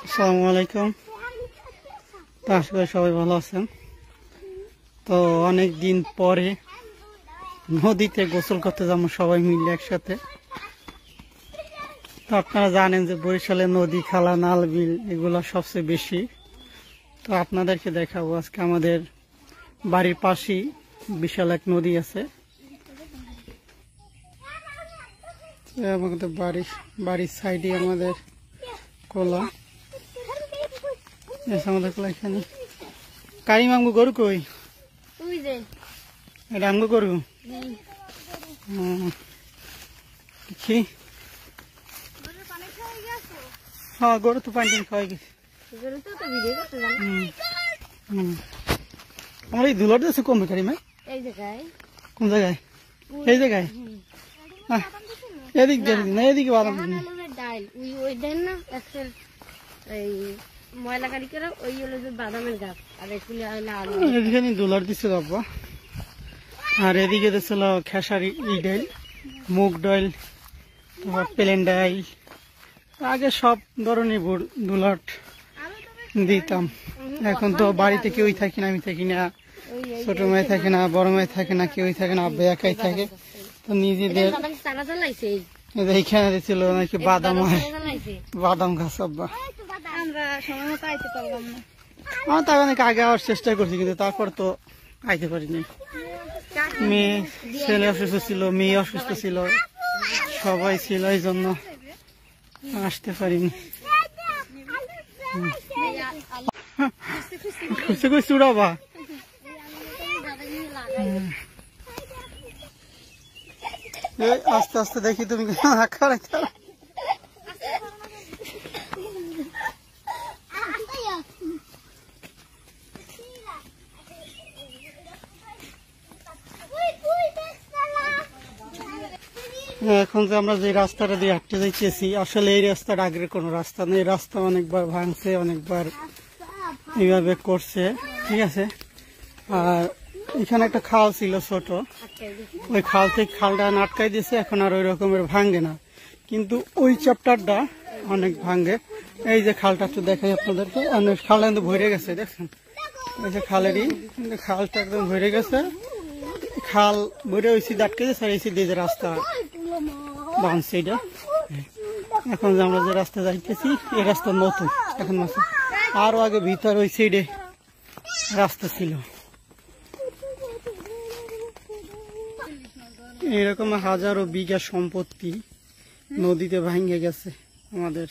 আসসালামু আলাইকুম। তো আশা করি সবাই ভালো আছেন। তো অনেক দিন পরে নদীতে গোসল করতে যাবো সবাই মিলে একসাথে। তো আপনারা জানেন যে বরিশালে নদী, খালা, নাল, বিল এগুলো সবচেয়ে বেশি। তো আপনাদেরকে দেখাবো আজকে আমাদের বাড়ির পাশেই বিশাল এক নদী আছে। আমাদের বাড়ির সাইডে আমাদের কোলা, আমাদের কোলা এখানে। কারিম আমগো গরু কই? এটা আমগো গরু। কি? হ্যাঁ, গরু তো পানি খাওয়াই গেছে। আমার এই দুলার দেশে কমবে কারিমা? কোন জায়গায়? এই জায়গায় এদিক দিয়ে না, এদিকে বাদাম ময়লা গাড়ি করে ওই হলো যে বাদামের গাছ, আর এখানে দুলার দিচ্ছে বাবা। আর এদিকে দিচ্ছিল খেসারি ডাইল, মুগ ডাইল, তারপর প্লেন ডাইল। আগে সব ধরনের দুলাট দিতাম। এখন তো বাড়িতে কেউই থাকি না, আমি থাকি না, ছোট মেয়ে থাকে না, বড় মেয়ে থাকে না, কেউই থাকে না, আব্বা একাই থাকে। তো নিজেদের এইখানে দিচ্ছিল নাকি বাদাম গাছ। আব্বা আমার তার অনেক আগে আওয়ার চেষ্টা করছি, কিন্তু তারপর তো আইতে পারিনি। মেয়ে ছেলে অসুস্থ ছিল, মেয়ে অসুস্থ ছিল, সবাই ছিল, এই জন্য আসতে পারিনি। খুশি খুশি উড়াবা। আস্তে আস্তে দেখি তুমি এখন যে আমরা যে রাস্তাটা দিয়ে হাঁটতে যাইতেছি, আসলে এই রাস্তাটা আগের কোনো রাস্তা নেই। এই রাস্তা অনেকবার ভাঙছে, অনেকবার এইভাবে করছে, ঠিক আছে। আর এখানে একটা খাল ছিল ছোট, ওই খাল থেকে খালটা আটকাই দিয়েছে, এখন আর ওই রকমের ভাঙে না, কিন্তু ওই চ্যাপ্টারটা অনেক ভাঙে। এই যে খালটা একটু দেখাই আপনাদেরকে, খালটা কিন্তু ভরে গেছে, দেখছেন? এই যে খালেরই খালটা একদম ভরে গেছে, খাল ভরে ওই সিধে আটকে দিয়েছে, আর এই সিধে যে রাস্তা বাঁধছে এটা। এখন যে আমরা যে রাস্তা যাইতেছি, এই রাস্তা নতুন এখন আছে, আরো আগে ভিতর ওই সাইডে রাস্তা ছিল। এরকম হাজারো বিঘা সম্পত্তি নদীতে ভাঙে গেছে আমাদের।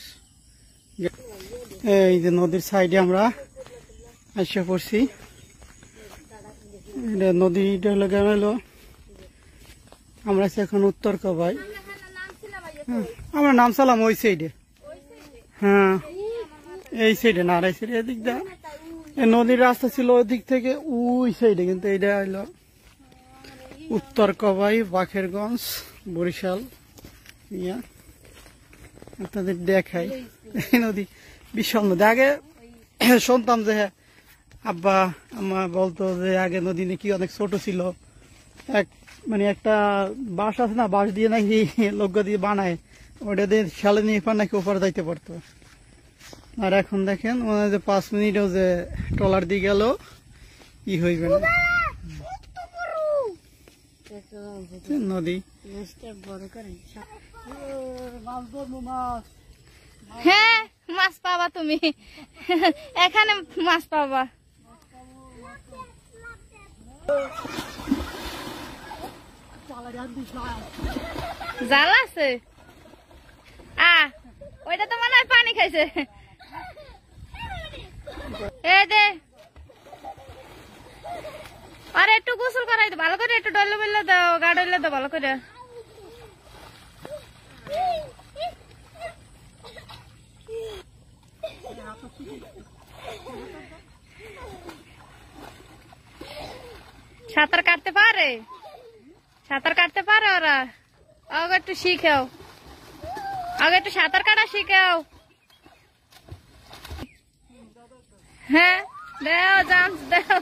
এই যে নদীর সাইডে আমরা এসে পড়ছি। নদীটা হলো গেলো, আমরা এখন উত্তর কবাই, আমরা নামছিলাম ওই সাইডে। হ্যাঁ, এই সাইডে না, এই সাইডে এদিক দা নদীর রাস্তা ছিল ওই দিক থেকে ওই সাইডে, কিন্তু এইটা হলো উত্তর কবাই, বাখেরগঞ্জ, বরিশাল। আপনাদের দেখাই নদী, বিশাল নদী। আগে শুনতাম যে আব্বা আম্মা বলতো যে আগে নদী নাকি অনেক ছোট ছিল, মানে একটা বাঁশ আছে না, বাঁশ দিয়ে নাকি লোক দিয়ে বানায়, ওটা দিয়ে খেলে নিয়ে পার নাকি ওপরে যাইতে পারতো। আর এখন দেখেন মনে হয় যে 5 মিনিটও যে ট্রলার দিয়ে গেল ই হইবে না। নদী হ্যাঁ, মাছ পাবা তুমি, এখানে মাছ পাবা। জাল আছে, ওইটা তো মনে হয় পানি খাইছে। এই দে, আরে একটু গোসল করাই তো ভালো করে, একটু ডলে বেললে দাও, গা ডলে দাও ভালো করে। সাঁতার কাটতে পারে, সাঁতার কাটতে পারে ওরা। আগে একটু শিখাও, আগে একটু সাঁতার কাটা শিখাও। হ্যাঁ, দেও, চান্স দেও।